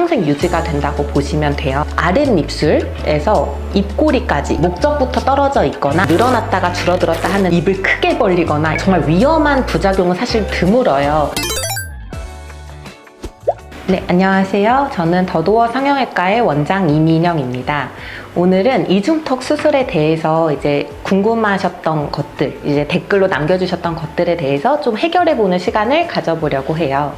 평생 유지가 된다고 보시면 돼요. 아랫입술에서 입꼬리까지 목젖부터 떨어져 있거나 늘어났다가 줄어들었다 하는 입을 크게 벌리거나 정말 위험한 부작용은 사실 드물어요. 네, 안녕하세요. 저는 더도어 성형외과의 원장 이민영입니다. 오늘은 이중턱 수술에 대해서 이제 궁금하셨던 것들, 이제 댓글로 남겨주셨던 것들에 대해서 좀 해결해보는 시간을 가져보려고 해요.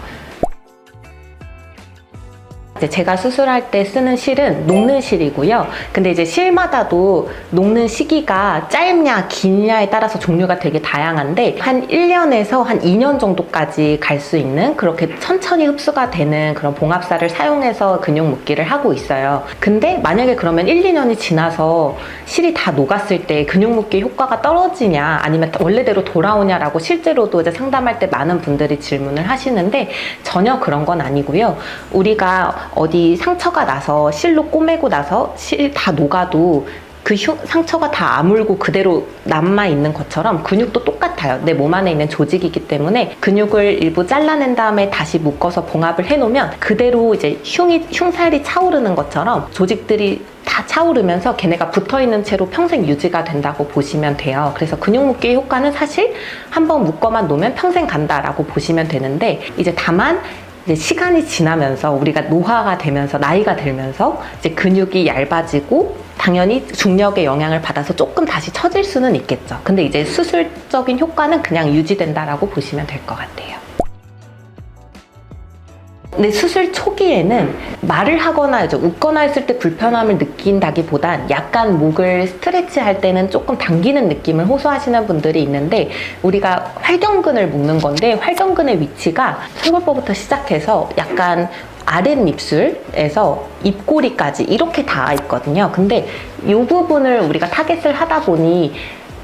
제가 수술할 때 쓰는 실은 녹는 실이고요. 근데 이제 실마다도 녹는 시기가 짧냐 길냐에 따라서 종류가 되게 다양한데 한 1년에서 한 2년 정도까지 갈 수 있는, 그렇게 천천히 흡수가 되는 그런 봉합사를 사용해서 근육 묶기를 하고 있어요. 근데 만약에 그러면 1, 2년이 지나서 실이 다 녹았을 때 근육 묶기 효과가 떨어지냐 아니면 원래대로 돌아오냐라고 실제로도 이제 상담할 때 많은 분들이 질문을 하시는데 전혀 그런 건 아니고요. 우리가 어디 상처가 나서 실로 꼬매고 나서 실 다 녹아도 그 상처가 다 아물고 그대로 남아있는 것처럼 근육도 똑같아요. 내 몸 안에 있는 조직이기 때문에 근육을 일부 잘라낸 다음에 다시 묶어서 봉합을 해놓으면 그대로 이제 흉살이 차오르는 것처럼 조직들이 다 차오르면서 걔네가 붙어있는 채로 평생 유지가 된다고 보시면 돼요. 그래서 근육 묶기 효과는 사실 한번 묶어만 놓으면 평생 간다라고 보시면 되는데, 이제 다만 이제 시간이 지나면서 우리가 노화가 되면서 나이가 들면서 이제 근육이 얇아지고 당연히 중력의 영향을 받아서 조금 다시 처질 수는 있겠죠. 근데 이제 수술적인 효과는 그냥 유지된다라고 보시면 될 것 같아요. 근데 수술 초기에는 말을 하거나 이제 웃거나 했을 때 불편함을 느낀다기보단 약간 목을 스트레치할 때는 조금 당기는 느낌을 호소하시는 분들이 있는데, 우리가 활경근을 묶는 건데 활경근의 위치가 설골법부터 시작해서 약간 아랫입술에서 입꼬리까지 이렇게 닿아 있거든요. 근데 이 부분을 우리가 타겟을 하다 보니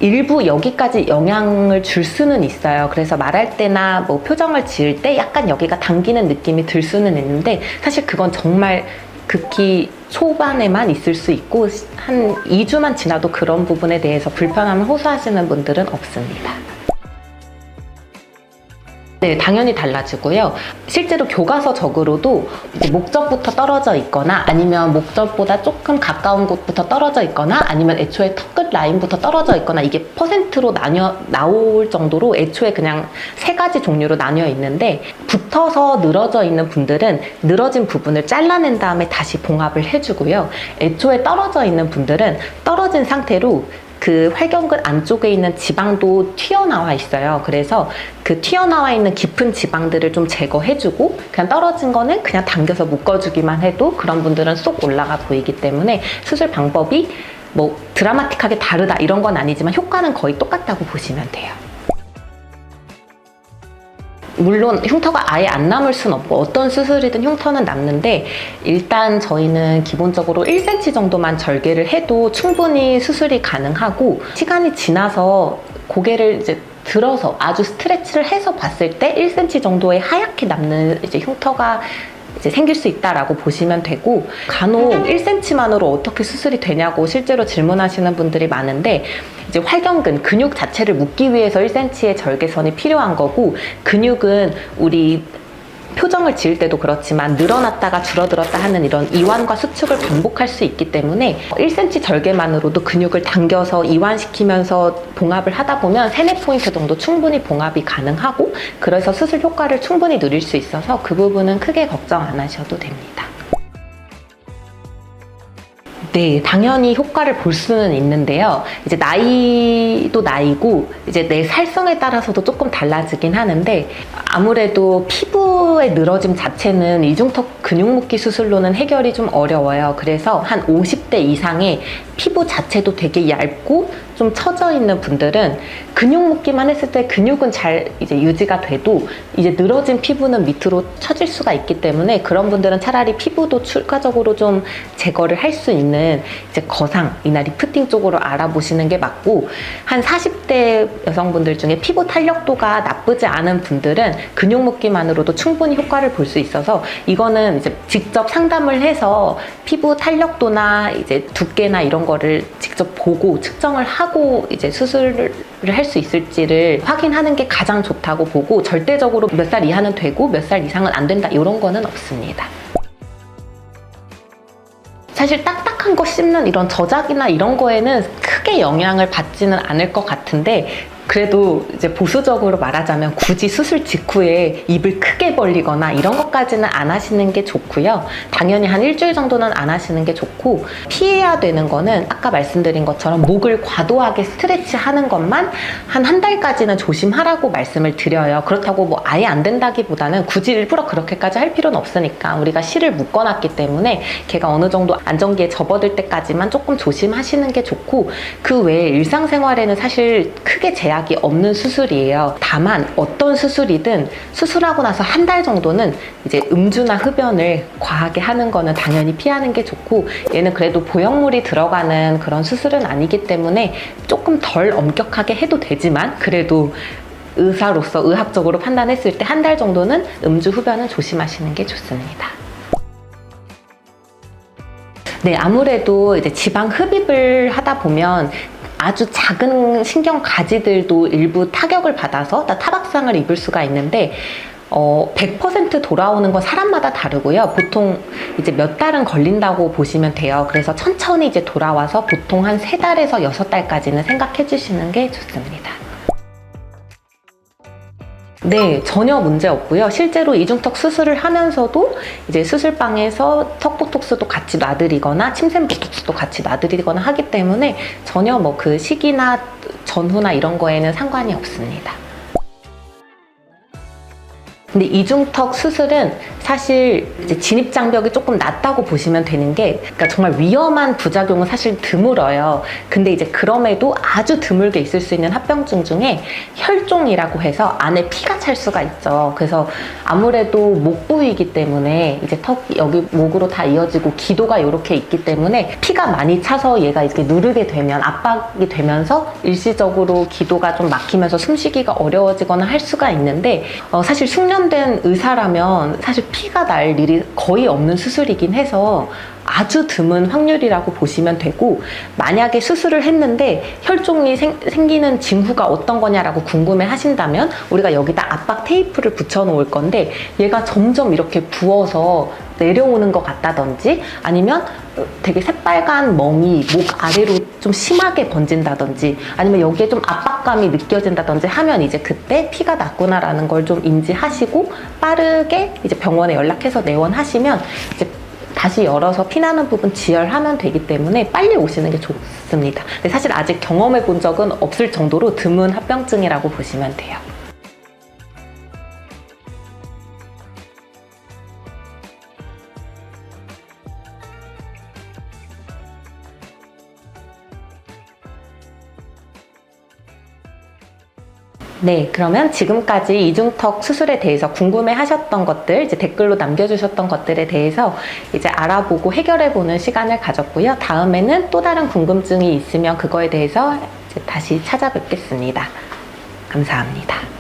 일부 여기까지 영향을 줄 수는 있어요. 그래서 말할 때나 뭐 표정을 지을 때 약간 여기가 당기는 느낌이 들 수는 있는데, 사실 그건 정말 극히 초반에만 있을 수 있고 한 2주만 지나도 그런 부분에 대해서 불편함을 호소하시는 분들은 없습니다. 네, 당연히 달라지고요. 실제로 교과서적으로도 이제 목젖부터 떨어져 있거나 아니면 목젖보다 조금 가까운 곳부터 떨어져 있거나 아니면 애초에 턱끝 라인부터 떨어져 있거나 이게 퍼센트로 나올 정도로 애초에 그냥 3가지 종류로 나뉘어 있는데, 붙어서 늘어져 있는 분들은 늘어진 부분을 잘라낸 다음에 다시 봉합을 해주고요. 애초에 떨어져 있는 분들은 떨어진 상태로 그 활경근 안쪽에 있는 지방도 튀어나와 있어요. 그래서 그 튀어나와 있는 깊은 지방들을 좀 제거해주고 그냥 떨어진 거는 그냥 당겨서 묶어주기만 해도 그런 분들은 쏙 올라가 보이기 때문에 수술 방법이 뭐 드라마틱하게 다르다 이런 건 아니지만 효과는 거의 똑같다고 보시면 돼요. 물론 흉터가 아예 안 남을 순 없고 어떤 수술이든 흉터는 남는데, 일단 저희는 기본적으로 1cm 정도만 절개를 해도 충분히 수술이 가능하고, 시간이 지나서 고개를 이제 들어서 아주 스트레치를 해서 봤을 때 1cm 정도의 하얗게 남는 이제 흉터가 이제 생길 수 있다라고 보시면 되고, 간혹 1cm만으로 어떻게 수술이 되냐고 실제로 질문하시는 분들이 많은데, 이제 활경근, 근육 자체를 묶기 위해서 1cm의 절개선이 필요한 거고, 근육은 우리 표정을 지을 때도 그렇지만 늘어났다가 줄어들었다 하는 이런 이완과 수축을 반복할 수 있기 때문에 1cm 절개만으로도 근육을 당겨서 이완시키면서 봉합을 하다 보면 3-4포인트 정도 충분히 봉합이 가능하고, 그래서 수술 효과를 충분히 누릴 수 있어서 그 부분은 크게 걱정 안 하셔도 됩니다. 네, 당연히 효과를 볼 수는 있는데요. 이제 나이도 나이고 이제 내 살성에 따라서도 조금 달라지긴 하는데, 아무래도 피부의 늘어짐 자체는 이중턱 근육 묶기 수술로는 해결이 좀 어려워요. 그래서 한 50대 이상의 피부 자체도 되게 얇고 좀 처져 있는 분들은 근육 묶기만 했을 때 근육은 잘 이제 유지가 돼도 이제 늘어진 피부는 밑으로 처질 수가 있기 때문에, 그런 분들은 차라리 피부도 추가적으로 좀 제거를 할 수 있는 이제 거상이나 리프팅 쪽으로 알아보시는 게 맞고, 한 40대 여성분들 중에 피부 탄력도가 나쁘지 않은 분들은 근육 묶기만으로도 충분히 효과를 볼 수 있어서, 이거는 이제 직접 상담을 해서 피부 탄력도나 이제 두께나 이런 거를 직접 보고 측정을 하고 이제 수술을 할 수 있을지를 확인하는 게 가장 좋다고 보고, 절대적으로 몇 살 이하는 되고 몇 살 이상은 안 된다 이런 거는 없습니다. 사실 딱딱한 거 씹는 이런 저작이나 이런 거에는 크게 영향을 받지는 않을 것 같은데, 그래도 이제 보수적으로 말하자면 굳이 수술 직후에 입을 크게 벌리거나 이런 것까지는 안 하시는 게 좋고요. 당연히 한 일주일 정도는 안 하시는 게 좋고, 피해야 되는 거는 아까 말씀드린 것처럼 목을 과도하게 스트레치 하는 것만 한 달까지는 조심하라고 말씀을 드려요. 그렇다고 뭐 아예 안 된다기보다는 굳이 일부러 그렇게까지 할 필요는 없으니까, 우리가 실을 묶어놨기 때문에 걔가 어느 정도 안정기에 접어들 때까지만 조금 조심하시는 게 좋고, 그 외에 일상생활에는 사실 크게 제약이 없는 수술이에요. 다만 어떤 수술이든 수술하고 나서 한 달 정도는 이제 음주나 흡연을 과하게 하는 거는 당연히 피하는 게 좋고, 얘는 그래도 보형물이 들어가는 그런 수술은 아니기 때문에 조금 덜 엄격하게 해도 되지만, 그래도 의사로서 의학적으로 판단했을 때 한 달 정도는 음주 흡연은 조심하시는 게 좋습니다. 네, 아무래도 이제 지방 흡입을 하다 보면 아주 작은 신경 가지들도 일부 타격을 받아서 타박상을 입을 수가 있는데, 100% 돌아오는 건 사람마다 다르고요. 보통 이제 몇 달은 걸린다고 보시면 돼요. 그래서 천천히 이제 돌아와서 보통 한 3달에서 6달까지는 생각해 주시는 게 좋습니다. 네, 전혀 문제 없고요. 실제로 이중턱 수술을 하면서도 이제 수술방에서 턱보톡스도 같이 놔드리거나 침샘보톡스도 같이 놔드리거나 하기 때문에 전혀 뭐 그 시기나 전후나 이런 거에는 상관이 없습니다. 근데 이중턱 수술은 사실 이제 진입장벽이 조금 낮다고 보시면 되는 게, 그러니까 정말 위험한 부작용은 사실 드물어요. 근데 이제 그럼에도 아주 드물게 있을 수 있는 합병증 중에 혈종이라고 해서 안에 피가 찰 수가 있죠. 그래서 아무래도 목 부위이기 때문에 이제 턱 여기 목으로 다 이어지고 기도가 이렇게 있기 때문에 피가 많이 차서 얘가 이렇게 누르게 되면 압박이 되면서 일시적으로 기도가 좀 막히면서 숨쉬기가 어려워지거나 할 수가 있는데, 사실 숙련된 의사라면 사실 피가 날 일이 거의 없는 수술이긴 해서 아주 드문 확률이라고 보시면 되고, 만약에 수술을 했는데 혈종이 생기는 징후가 어떤 거냐라고 궁금해 하신다면 우리가 여기다 압박 테이프를 붙여 놓을 건데, 얘가 점점 이렇게 부어서 내려오는 것 같다든지, 아니면 되게 새빨간 멍이 목 아래로 좀 심하게 번진다든지, 아니면 여기에 좀 압박감이 느껴진다든지 하면 이제 그때 피가 났구나라는 걸 좀 인지하시고 빠르게 이제 병원에 연락해서 내원하시면 이제 다시 열어서 피나는 부분 지혈하면 되기 때문에 빨리 오시는 게 좋습니다. 근데 사실 아직 경험해 본 적은 없을 정도로 드문 합병증이라고 보시면 돼요. 네, 그러면 지금까지 이중턱 수술에 대해서 궁금해 하셨던 것들, 이제 댓글로 남겨주셨던 것들에 대해서 이제 알아보고 해결해보는 시간을 가졌고요. 다음에는 또 다른 궁금증이 있으면 그거에 대해서 이제 다시 찾아뵙겠습니다. 감사합니다.